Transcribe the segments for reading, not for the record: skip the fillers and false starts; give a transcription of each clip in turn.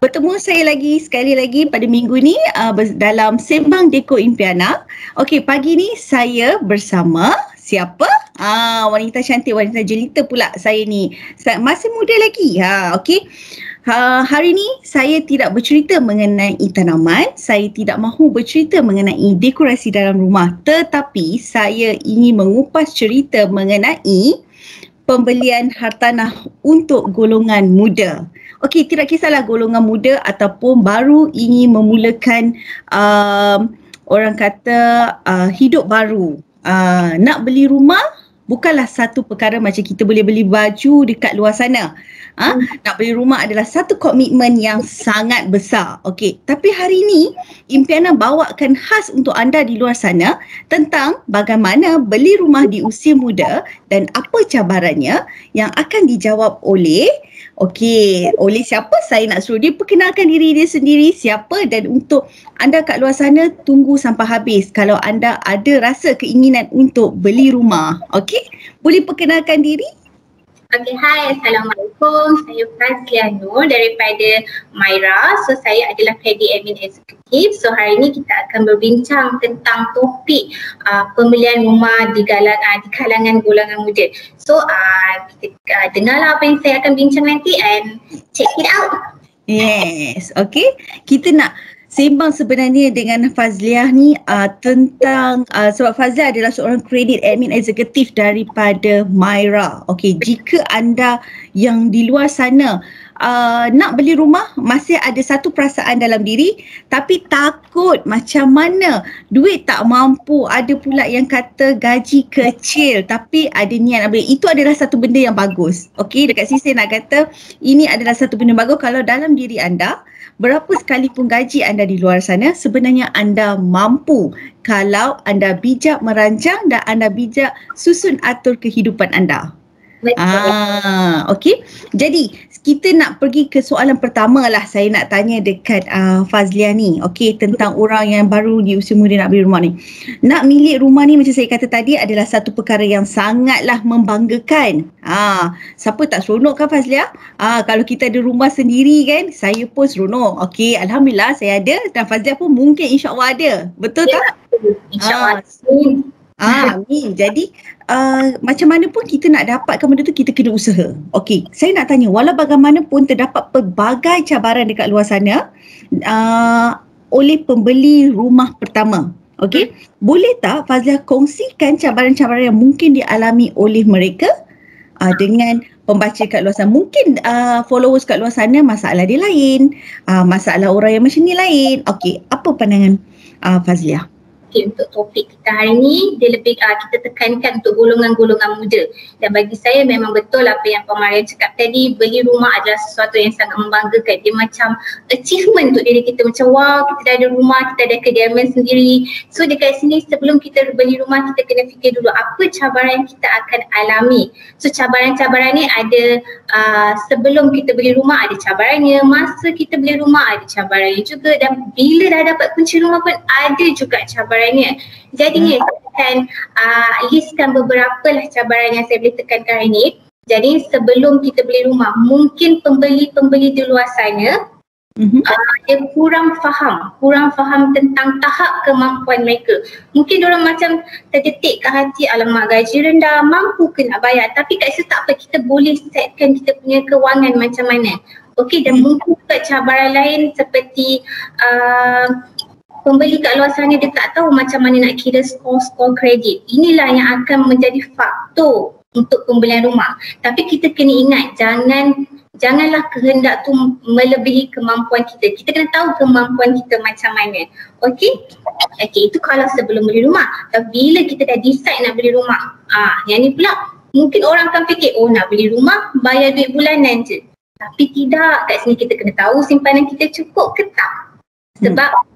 Bertemu saya sekali lagi pada minggu ni dalam Sembang Deko Impiana. Okey, pagi ni saya bersama siapa? Wanita cantik, wanita jelita pula saya ni. Masih muda lagi. Okey. Hari ni saya tidak bercerita mengenai tanaman, saya tidak mahu bercerita mengenai dekorasi dalam rumah, tetapi saya ingin mengupas cerita mengenai pembelian hartanah untuk golongan muda. Okey, tidak kisahlah golongan muda ataupun baru ingin memulakan orang kata hidup baru. Nak beli rumah bukanlah satu perkara macam kita boleh beli baju dekat luar sana. Nak beli rumah adalah satu komitmen yang sangat besar. Okey, tapi hari ini Impiana bawakan khas untuk anda di luar sana tentang bagaimana beli rumah di usia muda dan apa cabarannya yang akan dijawab oleh siapa? Saya nak suruh dia perkenalkan diri dia sendiri siapa, dan untuk anda kat luar sana tunggu sampai habis kalau anda ada rasa keinginan untuk beli rumah. Okey, boleh perkenalkan diri? Okay, hai, Assalamualaikum. Saya Fazlia Nur daripada Myra. So, saya adalah Credit Admin Executive. So, hari ini kita akan berbincang tentang topik pembelian rumah di kalangan golongan muda. So, kita dengarlah apa yang saya akan bincang nanti and check it out. Yes, okay. Kita nak sembang sebenarnya dengan Fazliah ni tentang sebab Fazliah adalah seorang Credit Admin Executive daripada Myra. Okey, jika anda yang di luar sana nak beli rumah, masih ada satu perasaan dalam diri tapi takut macam mana, duit tak mampu, ada pula yang kata gaji kecil tapi ada niat nak beli, itu adalah satu benda yang bagus. Okey, dekat sini saya nak kata ini adalah satu benda bagus kalau dalam diri anda berapa sekalipun gaji anda di luar sana, sebenarnya anda mampu kalau anda bijak merancang dan anda bijak susun atur kehidupan anda. Okey. Jadi kita nak pergi ke soalan pertama lah. Saya nak tanya dekat Fazliah ni. Okey, tentang orang yang baru di usia muda nak beli rumah ni. Nak milik rumah ni macam saya kata tadi adalah satu perkara yang sangatlah membanggakan. Siapa tak seronok kan Fazliah? Kalau kita ada rumah sendiri kan, saya pun seronok. Okey, alhamdulillah saya ada dan Fazliah pun mungkin insya-Allah ada. Betul tak? InsyaAllah. Amin. Jadi macam mana pun kita nak dapatkan benda tu, kita kena usaha. Okey, saya nak tanya, walau bagaimanapun terdapat pelbagai cabaran dekat luar sana oleh pembeli rumah pertama. Okey, boleh tak Fazliah kongsikan cabaran-cabaran yang mungkin dialami oleh mereka dengan pembaca kat luar sana? Mungkin followers kat luar sana masalah dia lain, masalah orang yang macam ni lain. Okey, apa pandangan Fazliah? Untuk topik kita hari ni, dia lebih kita tekankan untuk golongan-golongan muda. Dan bagi saya memang betul apa yang Pak Mariam cakap tadi, beli rumah adalah sesuatu yang sangat membanggakan. Dia macam achievement untuk diri kita, macam wow, kita dah ada rumah, kita ada kediaman sendiri. So dekat sini sebelum kita beli rumah, kita kena fikir dulu apa cabaran yang kita akan alami. So cabaran-cabaran ni ada sebelum kita beli rumah ada cabarannya, masa kita beli rumah ada cabarannya juga, dan bila dah dapat kunci rumah pun ada juga cabaran. Jadi saya akan listkan beberapa lah cabaran yang saya boleh tekankan hari ini. Jadi sebelum kita beli rumah, mungkin pembeli-pembeli di luar sana dia kurang faham tentang tahap kemampuan mereka. Mungkin diorang macam terdetik ke hati, alamak gaji rendah, mampu ke nak bayar. Tapi kat situ tak apa, kita boleh setkan kita punya kewangan macam mana. Okey, dan mungkin juga cabaran lain seperti pembeli kat luar sana dia tak tahu macam mana nak kira skor kredit. Inilah yang akan menjadi faktor untuk pembelian rumah. Tapi kita kena ingat, janganlah kehendak tu melebihi kemampuan kita. Kita kena tahu kemampuan kita macam mana. Okey? Okey, itu kalau sebelum beli rumah. Tapi bila kita dah decide nak beli rumah, yang ni pula mungkin orang akan fikir, oh nak beli rumah bayar duit bulanan je. Tapi tidak, kat sini kita kena tahu simpanan kita cukup ke tak. Sebab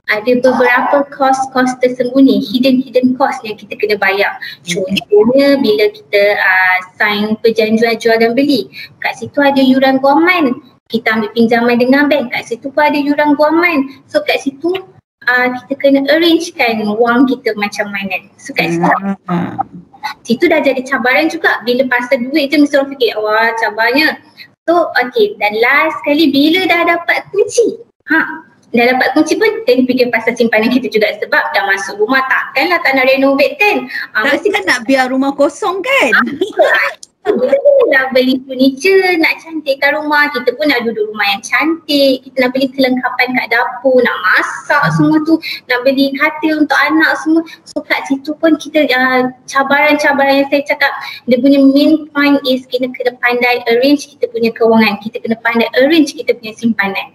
ada beberapa kos-kos tersembunyi, hidden cost yang kita kena bayar. Contohnya bila kita sign perjanjian jual dan beli, kat situ ada yuran guaman. Kita ambil pinjaman dengan bank, kat situ pun ada yuran guaman. So kat situ kita kena arrangekan wang kita macam mana. So kat situ dah jadi cabaran juga. Bila pasal duit je mesti orang fikir, wah cabarnya So dan last kali bila dah dapat kunci, dah dapat kunci pun kita fikir pasal simpanan kita juga, sebab dah masuk rumah takkanlah tak nak renovate kan. Mesti kan nak biar rumah kosong kan. Kita pun nak beli furniture, nak cantikkan rumah, kita pun nak duduk rumah yang cantik, kita nak beli kelengkapan kat dapur, nak masak semua tu, nak beli katil untuk anak semua. So kat situ pun kita cabaran-cabaran yang saya cakap, dia punya main point is kita kena pandai arrange kita punya kewangan, kita kena pandai arrange kita punya simpanan.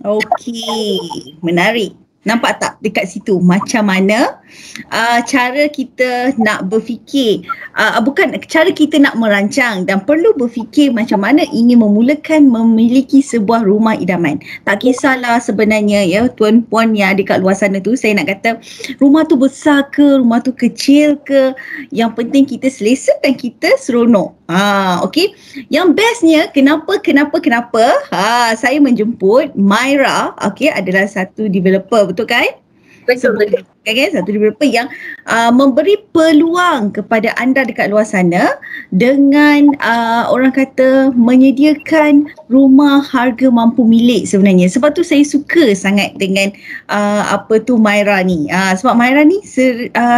Okey, menarik. Nampak tak dekat situ macam mana cara kita nak berfikir, bukan cara kita nak merancang dan perlu berfikir macam mana ingin memulakan memiliki sebuah rumah idaman. Tak kisahlah sebenarnya ya tuan-puan yang ada kat luar sana tu, saya nak kata rumah tu besar ke, rumah tu kecil ke, yang penting kita selesa dan kita seronok. Okey. Yang bestnya kenapa saya menjemput Myra, okey, adalah satu developer, betul kan? Betul. Okay, satu developer yang memberi peluang kepada anda dekat luar sana dengan orang kata menyediakan rumah harga mampu milik sebenarnya. Sebab tu saya suka sangat dengan Myra ni. Sebab Myra ni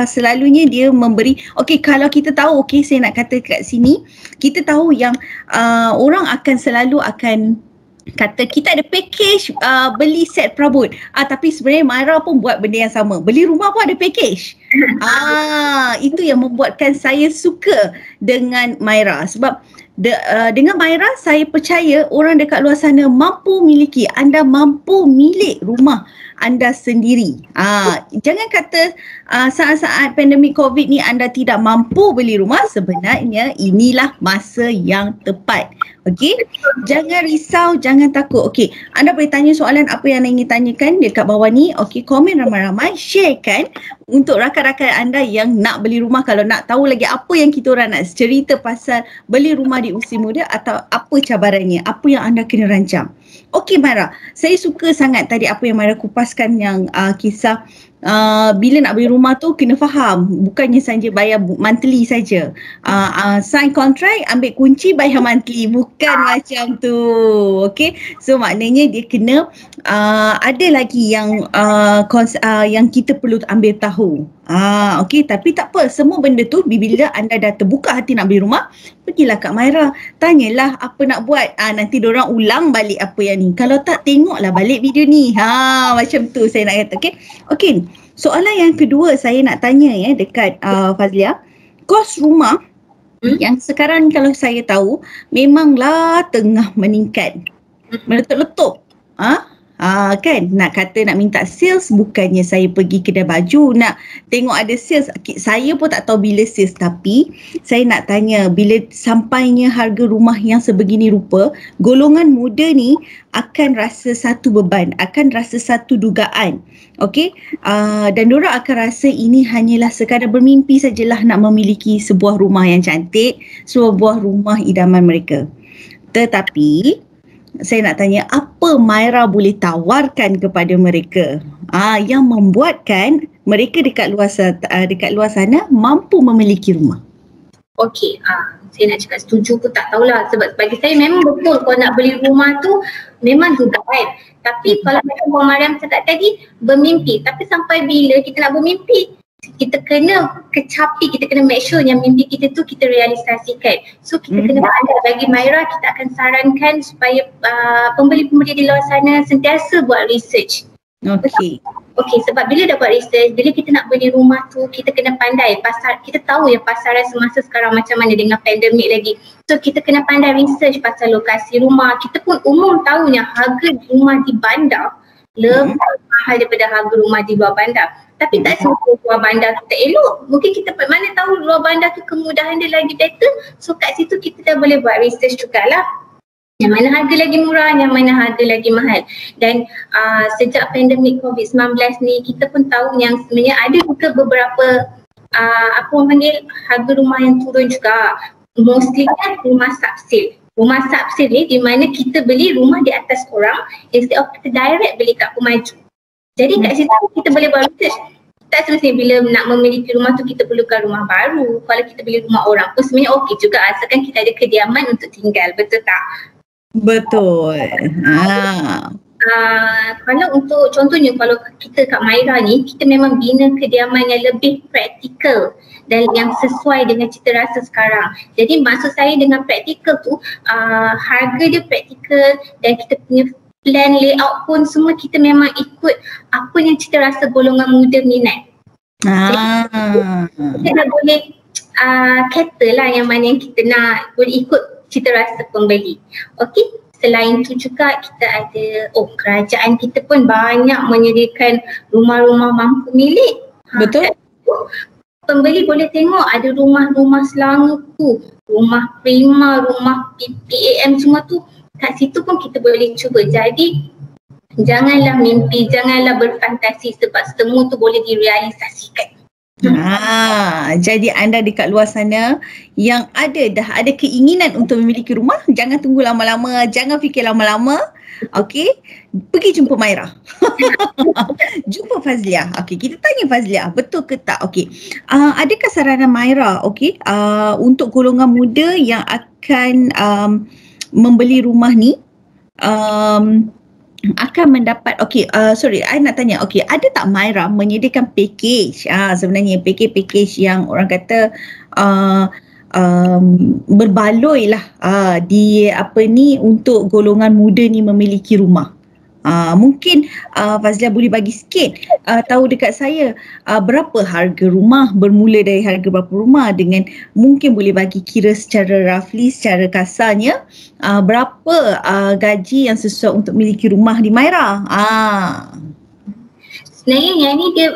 selalunya dia memberi, okey, kalau kita tahu, okey, saya nak kata kat sini, kita tahu yang orang akan selalu akan kata kita ada package beli set perabot. Tapi sebenarnya Myra pun buat benda yang sama. Beli rumah pun ada package. Itu yang membuatkan saya suka dengan Myra. Sebab dengan Myra saya percaya orang dekat luar sana anda mampu milik rumah anda sendiri. Jangan kata saat-saat pandemik COVID ni anda tidak mampu beli rumah. Sebenarnya inilah masa yang tepat. Okey, jangan risau, jangan takut. Okey, anda boleh tanya soalan apa yang anda ingin tanyakan dekat bawah ni. Okey, komen ramai-ramai, sharekan untuk rakan-rakan anda yang nak beli rumah. Kalau nak tahu lagi apa yang kita orang nak cerita pasal beli rumah di usia muda atau apa cabarannya, apa yang anda kena rancang. Okey Myra, saya suka sangat tadi apa yang Myra kupaskan yang kisah bila nak beli rumah tu kena faham, bukannya saja bayar monthly saja. Sign contract, ambil kunci, bayar monthly, bukan macam tu. Okey, so maknanya dia kena ada lagi yang yang kita perlu ambil tahu. Okey, tapi tak apa, semua benda tu bila anda dah terbuka hati nak beli rumah, pergilah kat Myra, tanyalah apa nak buat. Nanti diorang ulang balik apa yang ni. Kalau tak, tengoklah balik video ni. Macam tu saya nak kata. Okey, soalan yang kedua saya nak tanya dekat Fazlia, kos rumah yang sekarang kalau saya tahu memanglah tengah meningkat, meletup-letup. Kan nak kata nak minta sales, bukannya saya pergi kedai baju nak tengok ada sales, saya pun tak tahu bila sales, tapi saya nak tanya, bila sampainya harga rumah yang sebegini rupa, golongan muda ni akan rasa satu beban, akan rasa satu dugaan. Okey, dan diorang akan rasa ini hanyalah sekadar bermimpi sajalah nak memiliki sebuah rumah yang cantik, sebuah rumah idaman mereka. Tetapi saya nak tanya, apa Myra boleh tawarkan kepada mereka yang membuatkan mereka dekat luar sana mampu memiliki rumah? Okey, saya nak cakap setuju pun tak tahulah, sebab bagi saya memang betul kalau nak beli rumah tu memang dugaan. Tapi kalau macam Puan Mariam cakap tadi, bermimpi. Tapi sampai bila kita nak bermimpi, kita kena kecapi, kita kena make sure yang mimpi kita tu kita realisasikan. So kita kena pandai. Bagi Myra, kita akan sarankan supaya pembeli-pembeli di luar sana sentiasa buat research. Okey, sebab bila dah buat research, bila kita nak beli rumah tu, kita kena pandai pasar. Kita tahu yang pasaran semasa sekarang macam mana dengan pandemik lagi. So kita kena pandai research pasal lokasi rumah. Kita pun umum tahu yang harga rumah di bandar lebih mahal daripada harga rumah di luar bandar. Tapi tak semua luar bandar tu tak elok. Mungkin kita mana tahu luar bandar tu kemudahan dia lagi better. So kat situ kita dah boleh buat research jugalah. Yang mana harga lagi murah, yang mana harga lagi mahal. Dan sejak pandemik COVID-19 ni, kita pun tahu yang sebenarnya ada juga beberapa harga rumah yang turun juga. Mostly kan rumah subsale. Rumah subsale ni di mana kita beli rumah di atas orang instead of kita direct beli kat Pemaju. Jadi kat situ kita boleh buat research. tak semestinya bila nak memiliki rumah tu kita perlukan rumah baru. Kalau kita beli rumah orang pun sebenarnya okey juga asalkan kita ada kediaman untuk tinggal, betul tak? Betul. Kalau untuk contohnya kalau kita kat Maira ni, kita memang bina kediaman yang lebih praktikal dan yang sesuai dengan cita rasa sekarang. Jadi maksud saya dengan praktikal tu, harga dia praktikal dan kita punya plan layout pun semua kita memang ikut apa yang cita rasa golongan muda minat. Kita dah boleh kata lah yang mana yang kita nak, boleh ikut cita rasa pembeli. Okey. Selain itu juga kita ada, kerajaan kita pun banyak menyediakan rumah-rumah mampu milik. Betul. Pembeli boleh tengok ada rumah-rumah Selangor tu, rumah Prima, rumah PPAM semua tu. Kat situ pun kita boleh cuba. Jadi janganlah mimpi, janganlah berfantasi sebab semua tu boleh direalisasikan. Jadi anda dekat luar sana yang dah ada keinginan untuk memiliki rumah, jangan tunggu lama-lama, jangan fikir lama-lama. Okey, pergi jumpa Maira. Jumpa Fazliah. Okey, kita tanya Fazliah, betul ke tak? Okey. Adakah saranan Maira untuk golongan muda yang akan membeli rumah ni akan mendapat, I nak tanya, ada tak Maira menyediakan package, sebenarnya package yang orang kata berbaloi lah untuk golongan muda ni memiliki rumah. Mungkin Fazliah boleh bagi sikit tahu dekat saya berapa harga rumah, bermula dari harga berapa rumah, dengan mungkin boleh bagi kira secara roughly, secara kasarnya berapa gaji yang sesuai untuk memiliki rumah di Maira. Sebenarnya yang ni dia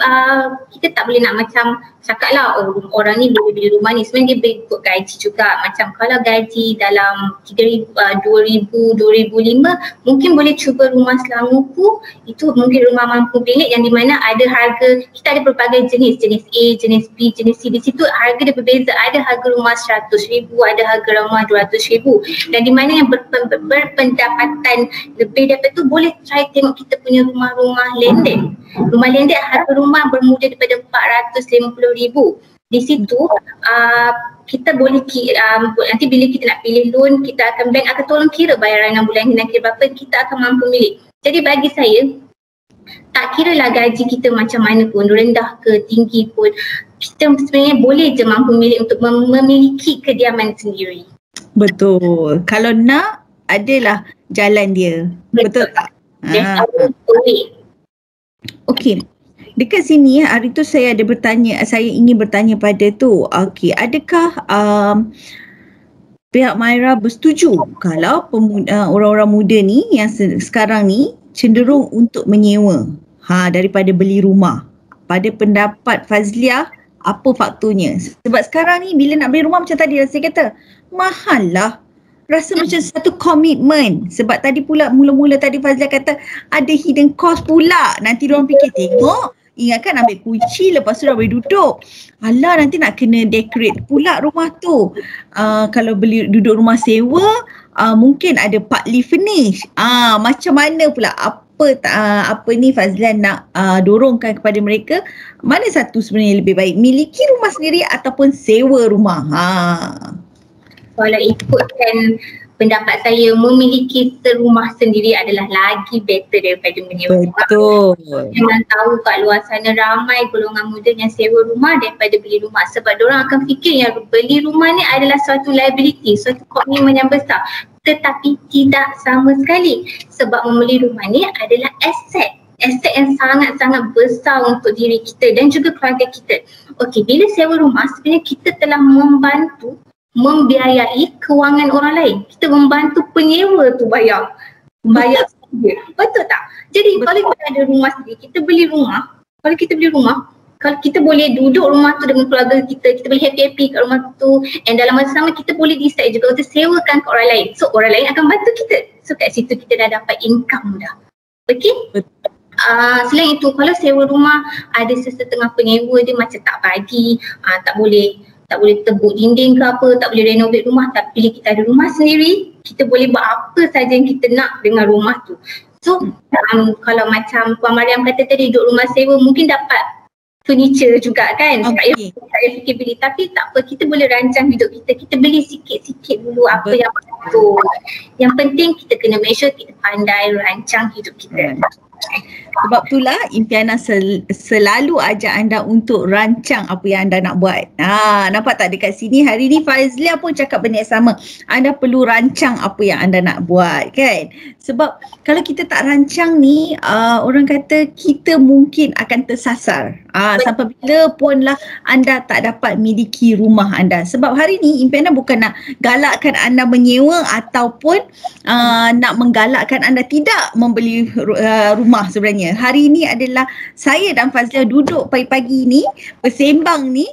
kita tak boleh nak macam cakap lah orang ni boleh beli rumah ni. Sebenarnya dia berikut gaji juga. Macam kalau gaji dalam 3,000, 2,000, 2,005 mungkin boleh cuba rumah Selangor tu. Itu mungkin rumah mampu milik yang di mana ada harga, kita ada berbagai jenis, jenis A, jenis B, jenis C. Di situ harga dia berbeza. Ada harga rumah 100,000, ada harga rumah 200,000. Dan di mana yang berpendapatan lebih daripada tu boleh try tengok kita punya rumah-rumah landed. Rumah landed harga rumah bermula daripada 450,000. Di situ kita boleh nanti bila kita nak pilih loan, kita akan bank akan tolong kira bayaran 6 bulan nak kira berapa kita akan mampu milik. Jadi bagi saya tak kira lah gaji kita macam mana pun, rendah ke tinggi pun, kita sebenarnya boleh je mampu milik untuk memiliki kediaman sendiri. Betul. Kalau nak, adalah jalan dia. Betul tak? Okey. Dekat sini hari tu saya ingin bertanya pada tu, adakah pihak Maira bersetuju kalau orang-orang muda ni yang sekarang ni cenderung untuk menyewa daripada beli rumah? Pada pendapat Fazliah, apa faktornya? Sebab sekarang ni bila nak beli rumah macam tadi saya kata, mahal lah. Rasa macam satu komitmen. Sebab tadi pula mula-mula tadi Fazliah kata ada hidden cost pula. Nanti diorang fikir, tengok, ingatkan ambil kunci lepas tu dah boleh duduk. Alah, nanti nak kena decorate pula rumah tu. Kalau beli duduk rumah sewa, mungkin ada partly furnish. Macam mana pula? Apa ni Fazliah nak dorongkan kepada mereka? Mana satu sebenarnya lebih baik? Miliki rumah sendiri ataupun sewa rumah? Kalau ikutkan pendapat saya, memiliki rumah sendiri adalah lagi better daripada menyewa rumah. Betul. Jangan tahu kat luar sana ramai golongan muda yang sewa rumah daripada beli rumah. Sebab diorang akan fikir yang beli rumah ni adalah suatu liability, suatu komitmen yang besar. Tetapi tidak sama sekali. Sebab membeli rumah ni adalah aset yang sangat-sangat besar untuk diri kita dan juga keluarga kita. Okey, bila sewa rumah sebenarnya kita telah membantu membiayai kewangan orang lain. Kita membantu penyewa tu bayar sendiri. Betul tak? Jadi kalau kita ada rumah sendiri, kita beli rumah. Kalau kita beli rumah, kalau kita boleh duduk rumah tu dengan keluarga kita boleh happy-happy kat rumah tu, and dalam masa sama kita boleh decide juga untuk sewakan ke orang lain. So orang lain akan bantu kita. So kat situ kita dah dapat income dah. Okay? Selain itu, kalau sewa rumah ada sesetengah penyewa dia macam tak bagi, tak boleh tebuk dinding ke apa, tak boleh renovate rumah. Tapi bila kita ada rumah sendiri, kita boleh buat apa saja yang kita nak dengan rumah tu. So kalau macam Puan Mariam kata tadi, duduk rumah sewa mungkin dapat furniture juga kan. Okay. Saya fikir beli, tapi tak apa, kita boleh rancang hidup kita. Kita beli sikit-sikit dulu apa yang betul. Yang penting kita kena make sure kita pandai rancang hidup kita. Sebab itulah Impiana selalu ajak anda untuk rancang apa yang anda nak buat. Nampak tak dekat sini hari ni Fazlia pun cakap benda yang sama. Anda perlu rancang apa yang anda nak buat kan. Sebab kalau kita tak rancang ni, orang kata kita mungkin akan tersasar. Sampai bila pun lah anda tak dapat miliki rumah anda. Sebab hari ni Impiana bukan nak galakkan anda menyewa ataupun nak menggalakkan anda tidak membeli rumah sebenarnya. Hari ini adalah saya dan Fazlia duduk pagi-pagi ni bersembang ni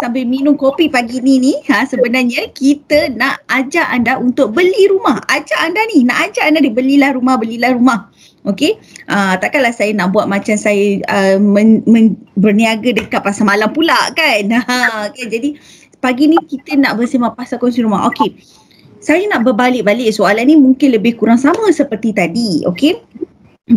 sambil minum kopi pagi ni sebenarnya kita nak ajak anda untuk beli rumah. Ajak anda ni, nak ajak anda belilah rumah. Okey, takkanlah saya nak buat macam saya berniaga dekat pasar malam pula kan. Okay, jadi pagi ni kita nak bersembang pasal kongsi rumah. Okey, saya nak berbalik-balik soalan ni mungkin lebih kurang sama seperti tadi. Okey,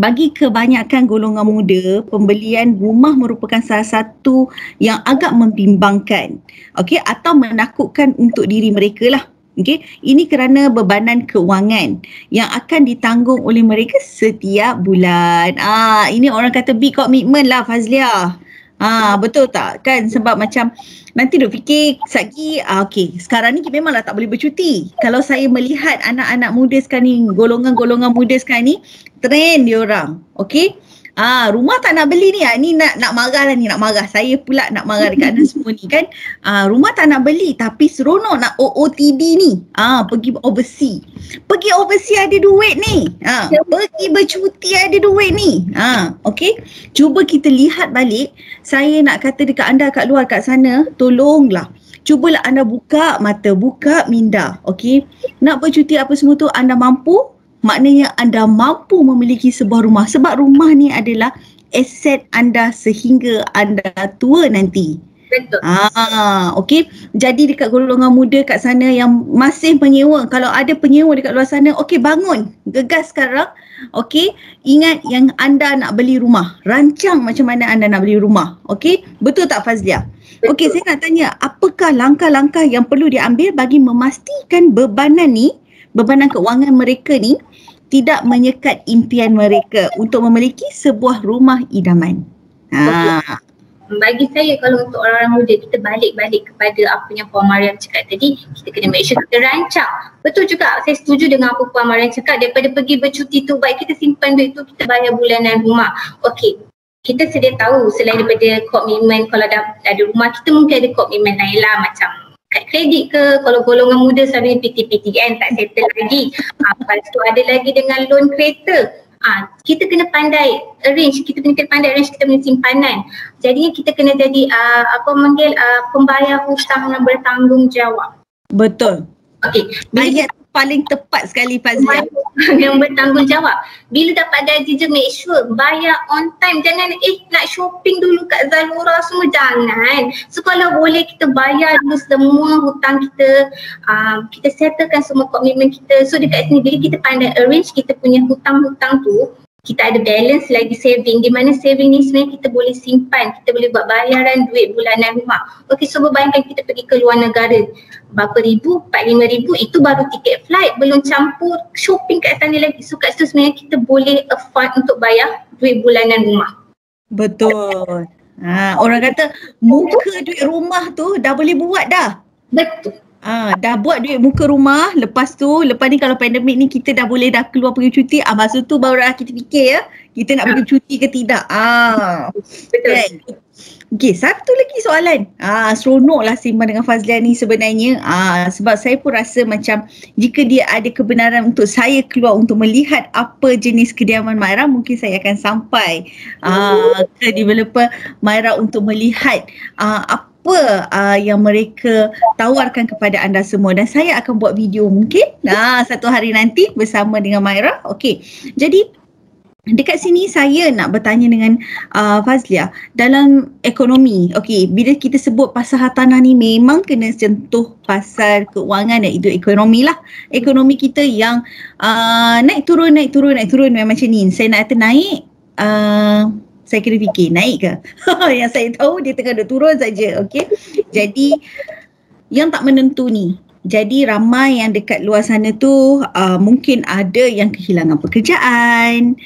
bagi kebanyakan golongan muda, pembelian rumah merupakan salah satu yang agak membimbangkan, okey, atau menakutkan untuk diri mereka lah. Okey, ini kerana bebanan keuangan yang akan ditanggung oleh mereka setiap bulan. Ini orang kata big commitment lah Fazlia. Betul tak kan? Sebab macam nanti duk fikir sagi, okey, sekarang ni memanglah tak boleh bercuti. Kalau saya melihat anak-anak muda sekarang ni, golongan-golongan muda sekarang ni, trend dia orang, okey. Rumah tak nak beli ni, ni nak marah lah ni, nak marah. Saya pula nak marah dekat anda semua ni kan. Rumah tak nak beli tapi seronok nak OOTD ni. Pergi overseas. Pergi overseas ada duit ni. Pergi bercuti ada duit ni. Okey. Cuba kita lihat balik. Saya nak kata dekat anda kat luar kat sana, tolonglah. Cubalah anda buka mata, buka minda. Okey. Nak bercuti apa semua tu anda mampu. Maknanya anda mampu memiliki sebuah rumah. Sebab rumah ni adalah aset anda sehingga anda tua nanti. Betul. Okey. Jadi dekat golongan muda kat sana yang masih menyewa, kalau ada penyewa dekat luar sana, okey, bangun. Gegas sekarang. Okey. Ingat yang anda nak beli rumah. Rancang macam mana anda nak beli rumah. Okey. Betul tak Fazlia? Okey, saya nak tanya, apakah langkah-langkah yang perlu diambil bagi memastikan bebanan keuangan mereka ni tidak menyekat impian mereka untuk memiliki sebuah rumah idaman. Bagi saya, kalau untuk orang-orang muda, kita balik kepada apa yang Puan Mariam cakap tadi, kita kena make sure kita rancang. Betul juga, saya setuju dengan apa Puan Mariam cakap, daripada pergi bercuti tu, baik kita simpan duit tu, kita bayar bulanan rumah. Okey, kita sedia tahu selain daripada komitmen, kalau ada rumah, kita mungkin ada komitmen lain lah, macam kad kredit ke, kalau golongan muda selalu PTPTN tak settle lagi. Lepas tu ada lagi dengan loan kereta. Kita kena pandai arrange, kita punya simpanan. Jadinya kita kena jadi pembayar hutang yang bertanggungjawab. Betul. Okey. Ayat paling tepat sekali Fazlia. Yang bertanggungjawab. Bila dapat gaji je make sure bayar on time. Jangan nak shopping dulu kat Zalora semua, jangan. So kalau boleh kita bayar dulu semua hutang kita. Kita settlekan semua komitmen kita. So dekat sini bila kita pandai arrange kita punya hutang-hutang tu, kita ada balance lagi saving. Di mana saving ni sebenarnya kita boleh simpan, kita boleh buat bayaran duit bulanan rumah. Okey, so bayangkan kita pergi ke luar negara, berapa ribu, 4-5 ribu, itu baru tiket flight, belum campur shopping kat sana lagi. So kat situ sebenarnya kita boleh afford untuk bayar duit bulanan rumah. Betul. Orang kata muka duit rumah tu dah boleh buat dah. Betul. Dah buat duit muka rumah, lepas ni kalau pandemik ni kita dah boleh dah keluar pergi cuti, masa tu baru kita fikir ya, kita nak pergi cuti ke tidak. Betul. Kan? Okey, satu lagi soalan. Seronoklah sembang dengan Fazlia ni sebenarnya. Sebab saya pun rasa macam jika dia ada kebenaran untuk saya keluar untuk melihat apa jenis kediaman Maira, mungkin saya akan sampai ke developer Maira untuk melihat apa yang mereka tawarkan kepada anda semua, dan saya akan buat video mungkin satu hari nanti bersama dengan Maira. Okey. Jadi dekat sini saya nak bertanya dengan Fazlia dalam ekonomi. Okey, bila kita sebut pasal hartanah ni memang kena sentuh pasal keuangan, iaitu ekonomi lah. Ekonomi kita yang naik turun memang macam ni. Saya nak kata naik, saya kena fikir naik ke? Yang saya tahu dia tengah duk turun saja. Okey. Jadi yang tak menentu ni. Jadi ramai yang dekat luar sana tu mungkin ada yang kehilangan pekerjaan,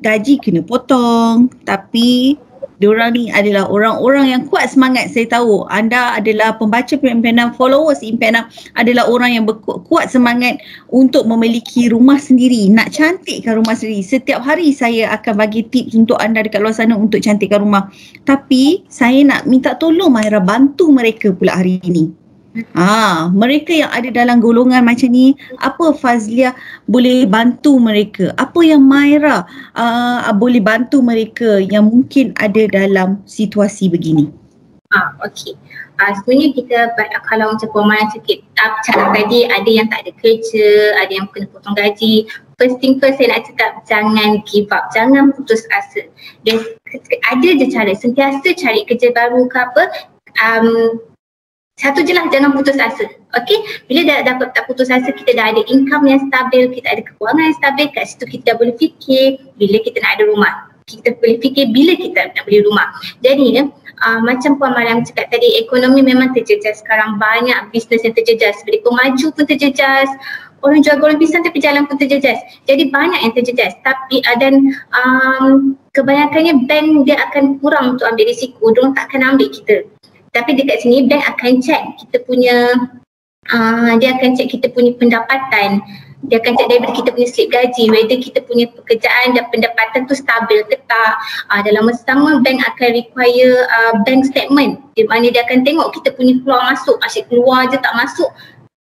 gaji kena potong, tapi diorang ni adalah orang-orang yang kuat semangat. Saya tahu anda adalah pembaca Impiana, followers Impiana adalah orang yang kuat semangat untuk memiliki rumah sendiri, nak cantikkan rumah sendiri. Setiap hari saya akan bagi tips untuk anda dekat luar sana untuk cantikkan rumah. Tapi saya nak minta tolong Maira bantu mereka pula hari ini. Mereka yang ada dalam golongan macam ni, apa Fazlia boleh bantu mereka? Apa yang Maira boleh bantu mereka yang mungkin ada dalam situasi begini? Okey. Sebenarnya kita kalau macam Puan cakap tadi, ada yang tak ada kerja, ada yang kena potong gaji. First thing first, saya nak cakap jangan give up, jangan putus asa. Dan ada je cara, sentiasa cari kerja baru ke apa. Satu je lah, jangan putus asa. Okey, bila dah tak putus asa, kita dah ada income yang stabil, kita ada kewangan yang stabil, kat situ kita dah boleh fikir bila kita nak ada rumah. Kita boleh fikir bila kita nak beli rumah. Jadi macam Puan Mariam cakap tadi, ekonomi memang terjejas sekarang. Banyak bisnes yang terjejas. Seperti Pemaju pun terjejas. Orang jual goreng pisang tapi jalan pun terjejas. Jadi banyak yang terjejas. Tapi dan kebanyakannya bank dia akan kurang untuk ambil risiko. Diorang tak akan ambil kita. Tapi dekat sini bank akan check kita punya dia akan check kita punya pendapatan. Dia akan check daripada kita punya slip gaji, whether kita punya pekerjaan dan pendapatan tu stabil ke tak. Dalam masa sama bank akan require bank statement, di mana dia akan tengok kita punya keluar masuk. Asyik keluar je tak masuk,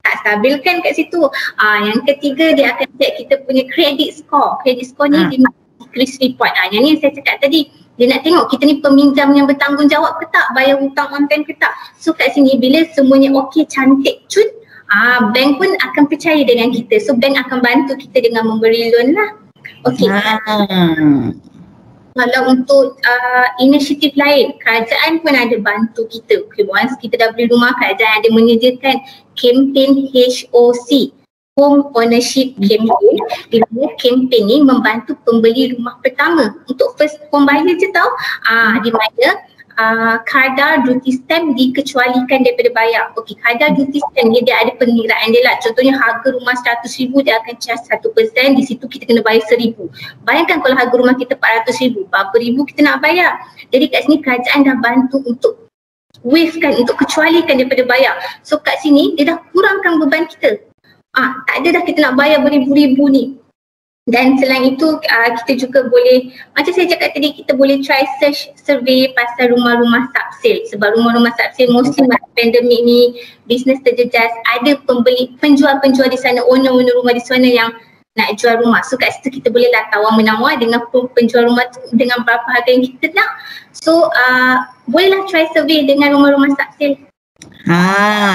tak stabil kan kat situ. Yang ketiga, dia akan check kita punya credit score. Credit score ni di credit report. Yang ni saya cakap tadi, dia nak tengok kita ni peminjam yang bertanggungjawab ke tak, bayar hutang on time ke tak. So kat sini bila semuanya okey, cantik, cun, bank pun akan percaya dengan kita. So bank akan bantu kita dengan memberi loan lah. Okey. Kalau untuk inisiatif lain, kerajaan pun ada bantu kita. Okay, once kita dah beli rumah, kerajaan ada menyediakan kempen HOC, Home Ownership Campaign. Di mana kempen ni membantu pembeli rumah pertama untuk first home buyer je tau. Di mana kadar duty stamp dikecualikan daripada bayar. Okey, kadar duty stamp ni dia ada pengiraan dia lah. Contohnya harga rumah 100,000 dia akan charge 1%, di situ kita kena bayar 1,000. Bayangkan kalau harga rumah kita 400,000, berapa ribu kita nak bayar. Jadi kat sini kerajaan dah bantu untuk waivekan, untuk kecualikan daripada bayar. So kat sini dia dah kurangkan beban kita. Tak ada dah kita nak bayar beribu-ribu ni. Dan selain itu kita juga boleh, macam saya cakap tadi, kita boleh try search survey pasal rumah-rumah subsale. Sebab rumah-rumah subsale mostly masa pandemik ni bisnes terjejas. Ada penjual-penjual di sana, owner-owner rumah di sana yang nak jual rumah. So kat situ kita boleh lah tawar-menawar dengan penjual rumah tu dengan berapa harga yang kita nak. So bolehlah try survey dengan rumah-rumah subsale.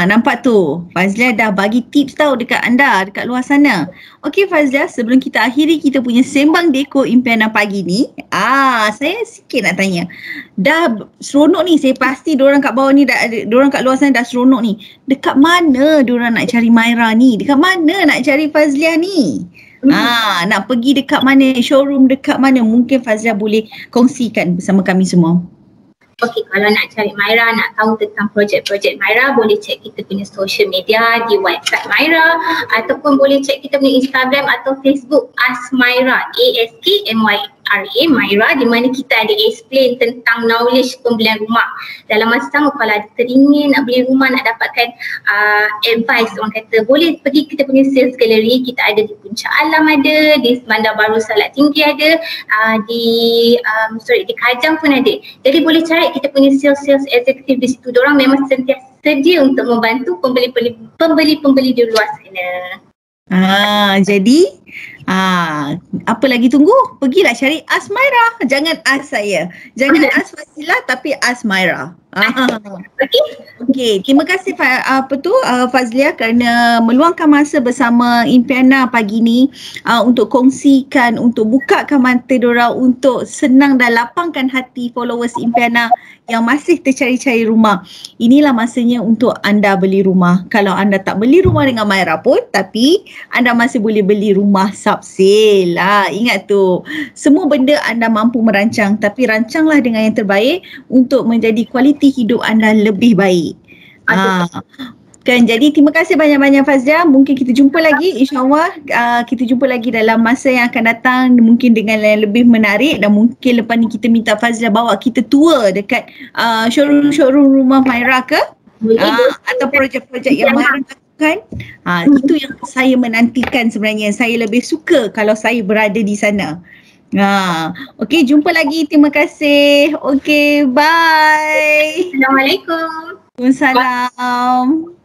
Nampak tu, Fazlia dah bagi tips tau dekat anda, dekat luar sana. Okey Fazlia, sebelum kita akhiri kita punya Sembang Dekor Impiana pagi ni, saya sikit nak tanya. Dah seronok ni, saya pasti diorang kat bawah ni, diorang kat luar sana dah seronok ni. Dekat mana diorang nak cari Maira ni? Dekat mana nak cari Fazlia ni? Nak pergi dekat mana, showroom dekat mana? Mungkin Fazlia boleh kongsikan bersama kami semua. Okey, kalau nak cari Maira, nak tahu tentang projek-projek Maira, boleh cek kita punya social media di website Maira, ataupun boleh cek kita punya Instagram atau Facebook AskMaira, ASKMYRA, Maira, di mana kita ada explain tentang knowledge pembelian rumah. Dalam masa sama, kalau ada teringin nak beli rumah, nak dapatkan advice, orang kata, boleh pergi kita punya sales gallery. Kita ada di Puncak Alam ada, di Bandar Baru Salak Tinggi ada, di Kajang pun ada. Jadi boleh cari kita punya sales executive di situ. Diorang memang sentiasa sedia untuk membantu pembeli-pembeli di luar sana. Jadi apa lagi tunggu? Pergilah cari Ask Maira. Jangan ask saya. Jangan ask Fazila, tapi ask Maira. Okey, terima kasih Fazlia kerana meluangkan masa bersama Impiana pagi ni untuk kongsikan, untuk bukakan mata diorang, untuk senang dan lapangkan hati followers Impiana yang masih tercari-cari rumah. Inilah masanya untuk anda beli rumah. Kalau anda tak beli rumah dengan Maira pun, tapi anda masih boleh beli rumah upsell. Ingat tu. Semua benda anda mampu merancang, tapi rancanglah dengan yang terbaik untuk menjadi kualiti hidup anda lebih baik. Kan, jadi terima kasih banyak-banyak Fazlia. Mungkin kita jumpa lagi, insyaAllah kita jumpa lagi dalam masa yang akan datang, mungkin dengan yang lebih menarik, dan mungkin lepas ni kita minta Fazlia bawa kita tour dekat showroom rumah Maira ke? Atau projek-projek yang Maira lakukan. Itu yang saya menantikan sebenarnya. Saya lebih suka kalau saya berada di sana. Okey, jumpa lagi. Terima kasih. Okey, bye. Assalamualaikum. Waalaikumsalam.